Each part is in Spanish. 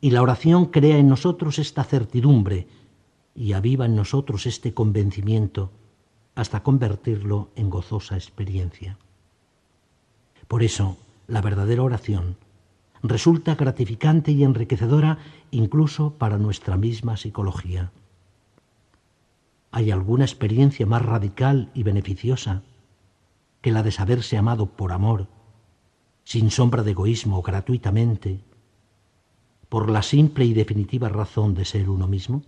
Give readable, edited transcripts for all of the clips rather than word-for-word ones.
y la oración crea en nosotros esta certidumbre y aviva en nosotros este convencimiento hasta convertirlo en gozosa experiencia. Por eso, la verdadera oración resulta gratificante y enriquecedora incluso para nuestra misma psicología. ¿Hay alguna experiencia más radical y beneficiosa que la de saberse amado por amor, sin sombra de egoísmo, gratuitamente, por la simple y definitiva razón de ser uno mismo?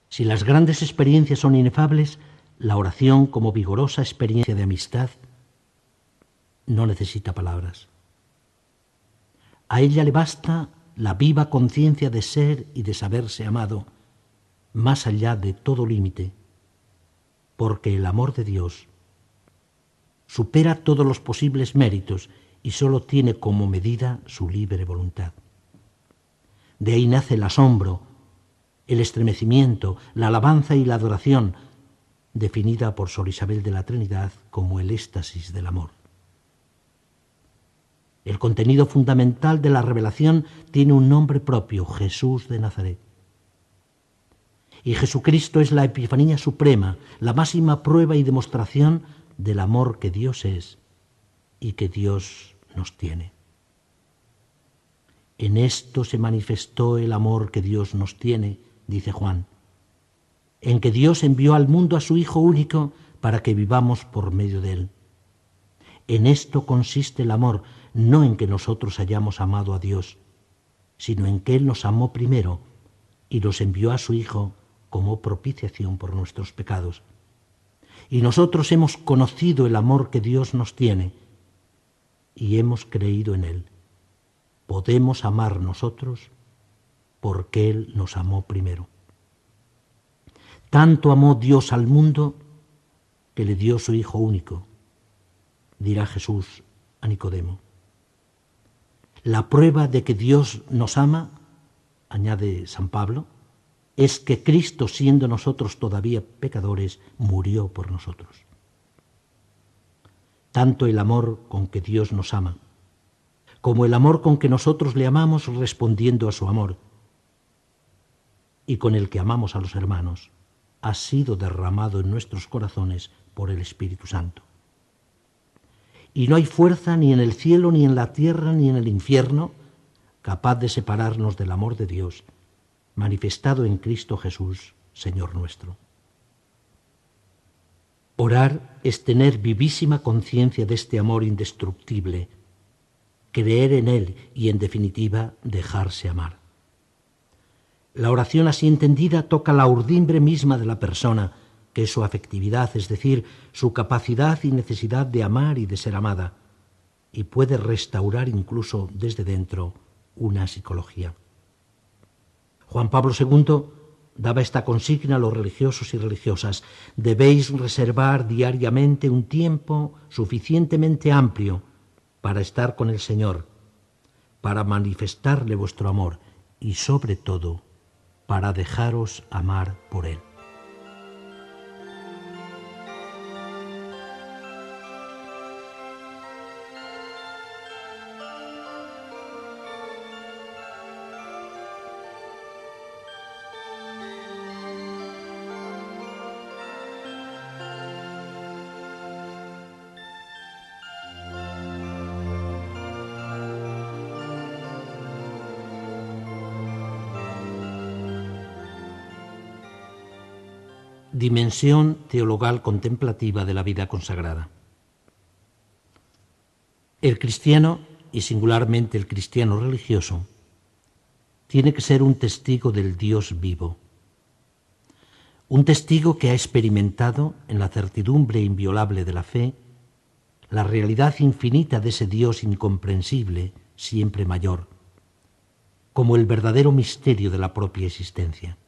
Si las grandes experiencias son inefables, la oración como vigorosa experiencia de amistad no necesita palabras. A ella le basta la viva conciencia de ser y de saberse amado, más allá de todo límite, porque el amor de Dios supera todos los posibles méritos y sólo tiene como medida su libre voluntad. De ahí nace el asombro, el estremecimiento, la alabanza y la adoración, definida por Sor Isabel de la Trinidad como el éxtasis del amor. El contenido fundamental de la revelación tiene un nombre propio, Jesús de Nazaret. Y Jesucristo es la epifanía suprema, la máxima prueba y demostración del amor que Dios es y que Dios nos tiene. En esto se manifestó el amor que Dios nos tiene, dice Juan, en que Dios envió al mundo a su Hijo único para que vivamos por medio de él. En esto consiste el amor, no en que nosotros hayamos amado a Dios, sino en que Él nos amó primero y nos envió a su Hijo como propiciación por nuestros pecados. Y nosotros hemos conocido el amor que Dios nos tiene y hemos creído en Él. Podemos amar nosotros porque Él nos amó primero. Tanto amó Dios al mundo que le dio su Hijo único, dirá Jesús a Nicodemo. La prueba de que Dios nos ama, añade San Pablo, es que Cristo, siendo nosotros todavía pecadores, murió por nosotros. Tanto el amor con que Dios nos ama, como el amor con que nosotros le amamos respondiendo a su amor, y con el que amamos a los hermanos, ha sido derramado en nuestros corazones por el Espíritu Santo. Y no hay fuerza ni en el cielo, ni en la tierra, ni en el infierno, capaz de separarnos del amor de Dios, manifestado en Cristo Jesús, Señor nuestro. Orar es tener vivísima conciencia de este amor indestructible, creer en él y, en definitiva, dejarse amar. La oración así entendida toca la urdimbre misma de la persona, que es su afectividad, es decir, su capacidad y necesidad de amar y de ser amada, y puede restaurar incluso desde dentro una psicología. Juan Pablo II daba esta consigna a los religiosos y religiosas: debéis reservar diariamente un tiempo suficientemente amplio para estar con el Señor, para manifestarle vuestro amor y, sobre todo, para dejaros amar por Él. Dimensión teologal contemplativa de la vida consagrada. El cristiano, y singularmente el cristiano religioso, tiene que ser un testigo del Dios vivo. Un testigo que ha experimentado, en la certidumbre inviolable de la fe, la realidad infinita de ese Dios incomprensible, siempre mayor, como el verdadero misterio de la propia existencia.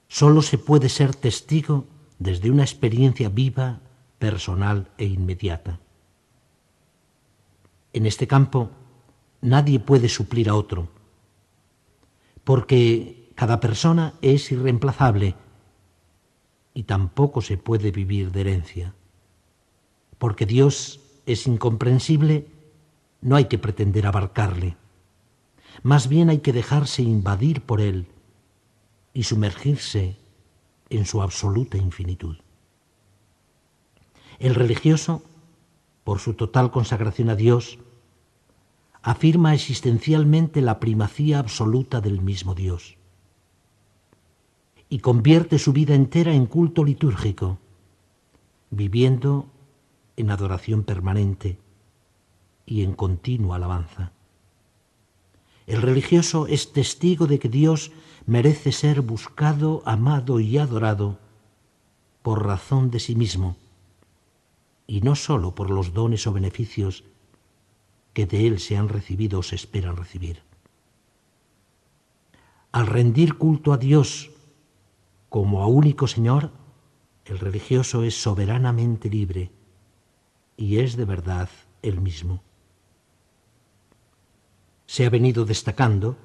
Solo se puede ser testigo desde una experiencia viva, personal e inmediata. En este campo nadie puede suplir a otro, porque cada persona es irreemplazable y tampoco se puede vivir de herencia. Porque Dios es incomprensible, No hay que pretender abarcarle. Más bien hay que dejarse invadir por él y sumergirse en su absoluta infinitud. El religioso, por su total consagración a Dios, afirma existencialmente la primacía absoluta del mismo Dios y convierte su vida entera en culto litúrgico, viviendo en adoración permanente y en continua alabanza. El religioso es testigo de que Dios merece ser buscado, amado y adorado por razón de sí mismo, y no sólo por los dones o beneficios que de Él se han recibido o se esperan recibir. Al rendir culto a Dios como a único Señor, el religioso es soberanamente libre y es de verdad Él mismo. Se ha venido destacando,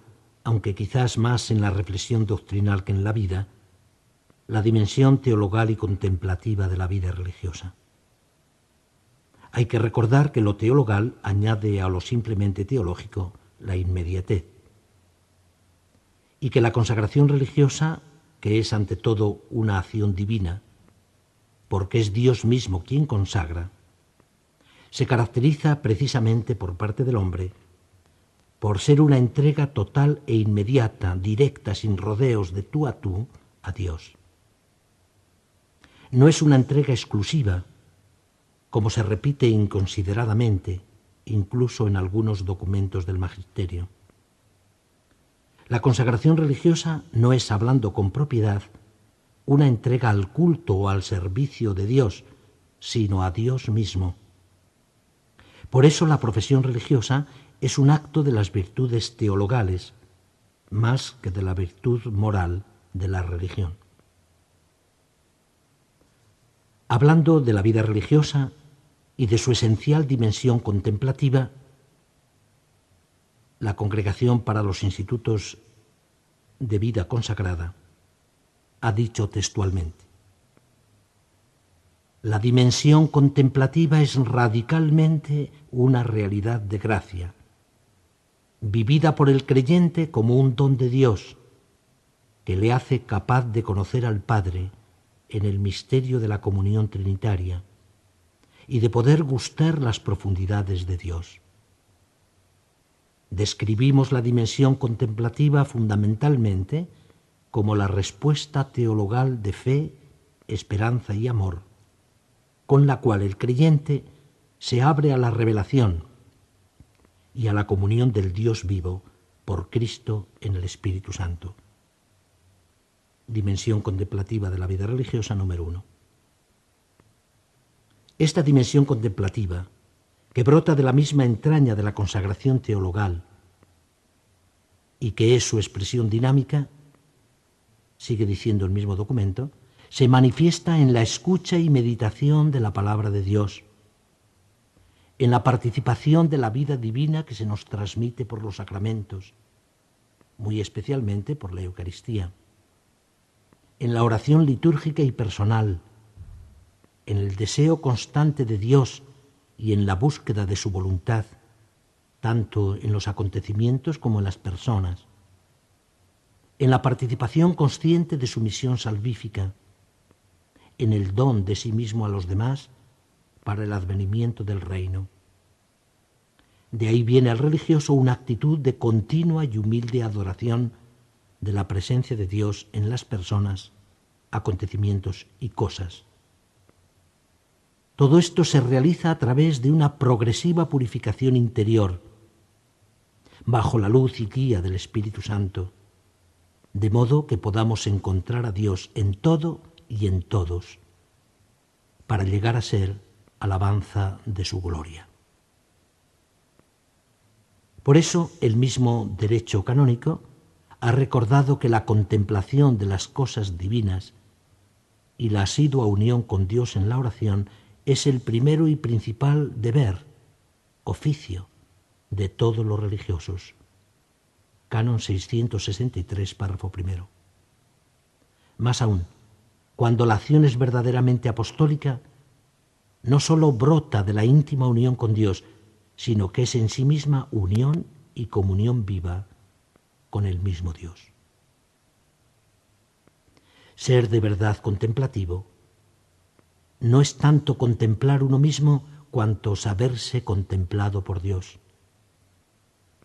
aunque quizás más en la reflexión doctrinal que en la vida, la dimensión teologal y contemplativa de la vida religiosa. Hay que recordar que lo teologal añade a lo simplemente teológico la inmediatez, y que la consagración religiosa, que es ante todo una acción divina, porque es Dios mismo quien consagra, se caracteriza precisamente por parte del hombre por ser una entrega total e inmediata, directa, sin rodeos, de tú a Dios. No es una entrega exclusiva, como se repite inconsideradamente, incluso en algunos documentos del magisterio. La consagración religiosa no es, hablando con propiedad, una entrega al culto o al servicio de Dios, sino a Dios mismo. Por eso la profesión religiosa es un acto de las virtudes teologales, más que de la virtud moral de la religión. Hablando de la vida religiosa y de su esencial dimensión contemplativa, la Congregación para los Institutos de Vida Consagrada ha dicho textualmente: la dimensión contemplativa es radicalmente una realidad de gracia, vivida por el creyente como un don de Dios, que le hace capaz de conocer al Padre en el misterio de la comunión trinitaria y de poder gustar las profundidades de Dios. Describimos la dimensión contemplativa fundamentalmente como la respuesta teologal de fe, esperanza y amor, con la cual el creyente se abre a la revelación y a la comunión del Dios vivo por Cristo en el Espíritu Santo. Dimensión contemplativa de la vida religiosa número 1. Esta dimensión contemplativa, que brota de la misma entraña de la consagración teologal y que es su expresión dinámica, sigue diciendo el mismo documento, se manifiesta en la escucha y meditación de la palabra de Dios, en la participación de la vida divina que se nos transmite por los sacramentos, muy especialmente por la Eucaristía, en la oración litúrgica y personal, en el deseo constante de Dios y en la búsqueda de su voluntad, tanto en los acontecimientos como en las personas, en la participación consciente de su misión salvífica, en el don de sí mismo a los demás para el advenimiento del reino. De ahí viene al religioso una actitud de continua y humilde adoración de la presencia de Dios en las personas, acontecimientos y cosas. Todo esto se realiza a través de una progresiva purificación interior, bajo la luz y guía del Espíritu Santo, de modo que podamos encontrar a Dios en todo y en todos, para llegar a ser alabanza de su gloria. Por eso el mismo derecho canónico ha recordado que la contemplación de las cosas divinas y la asidua unión con Dios en la oración es el primero y principal deber, oficio, de todos los religiosos. Canon 663, párrafo primero. Más aún, cuando la acción es verdaderamente apostólica, no sólo brota de la íntima unión con Dios, sino que es en sí misma unión y comunión viva con el mismo Dios. Ser de verdad contemplativo no es tanto contemplar uno mismo cuanto saberse contemplado por Dios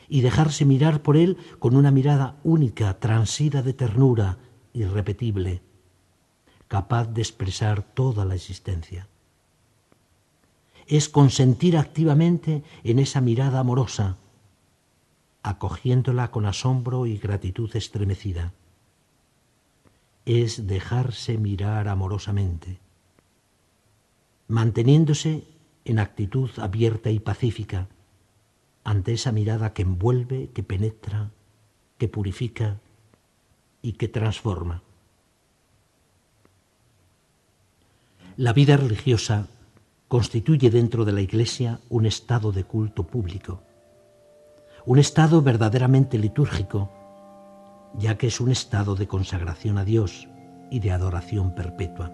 y dejarse mirar por Él con una mirada única, transida de ternura, irrepetible, capaz de expresar toda la existencia. Es consentir activamente en esa mirada amorosa, acogiéndola con asombro y gratitud estremecida. Es dejarse mirar amorosamente, manteniéndose en actitud abierta y pacífica ante esa mirada que envuelve, que penetra, que purifica y que transforma. La vida religiosa constituye dentro de la Iglesia un estado de culto público, un estado verdaderamente litúrgico, ya que es un estado de consagración a Dios y de adoración perpetua.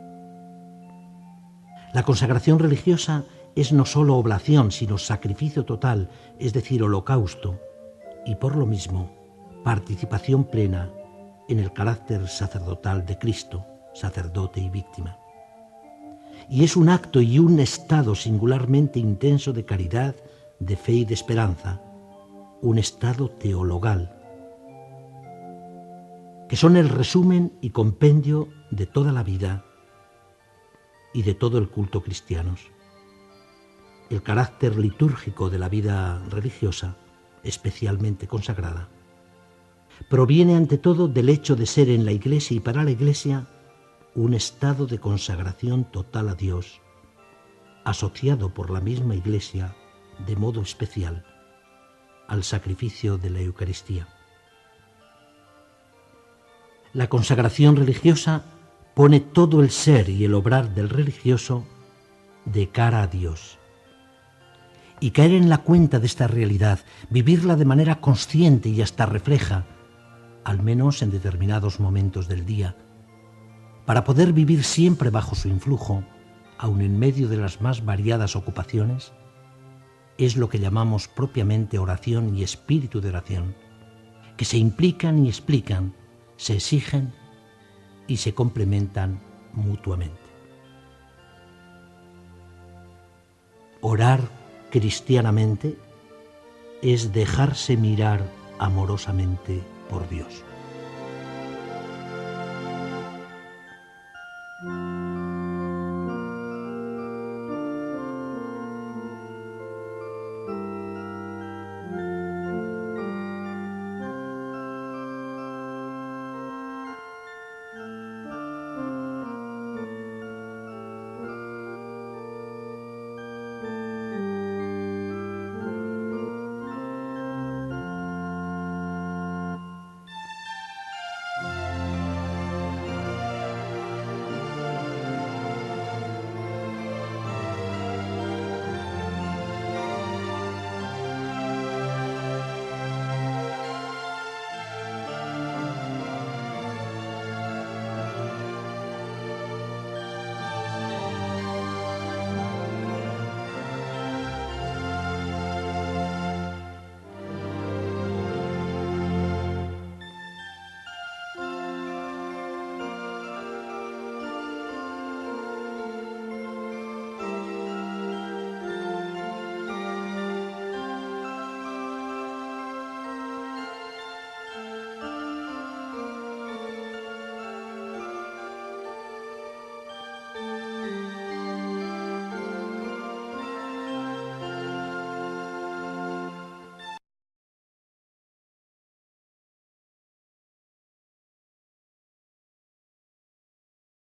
La consagración religiosa es no solo oblación, sino sacrificio total, es decir, holocausto, y por lo mismo participación plena en el carácter sacerdotal de Cristo, sacerdote y víctima. Y es un acto y un estado singularmente intenso de caridad, de fe y de esperanza, un estado teologal, que son el resumen y compendio de toda la vida y de todo el culto cristianos. El carácter litúrgico de la vida religiosa, especialmente consagrada, proviene ante todo del hecho de ser en la Iglesia y para la Iglesia un estado de consagración total a Dios, asociado por la misma Iglesia de modo especial al sacrificio de la Eucaristía. La consagración religiosa pone todo el ser y el obrar del religioso de cara a Dios. Y caer en la cuenta de esta realidad, vivirla de manera consciente y hasta refleja, al menos en determinados momentos del día, para poder vivir siempre bajo su influjo, aun en medio de las más variadas ocupaciones, es lo que llamamos propiamente oración y espíritu de oración, que se implican y explican, se exigen y se complementan mutuamente. Orar cristianamente es dejarse mirar amorosamente por Dios.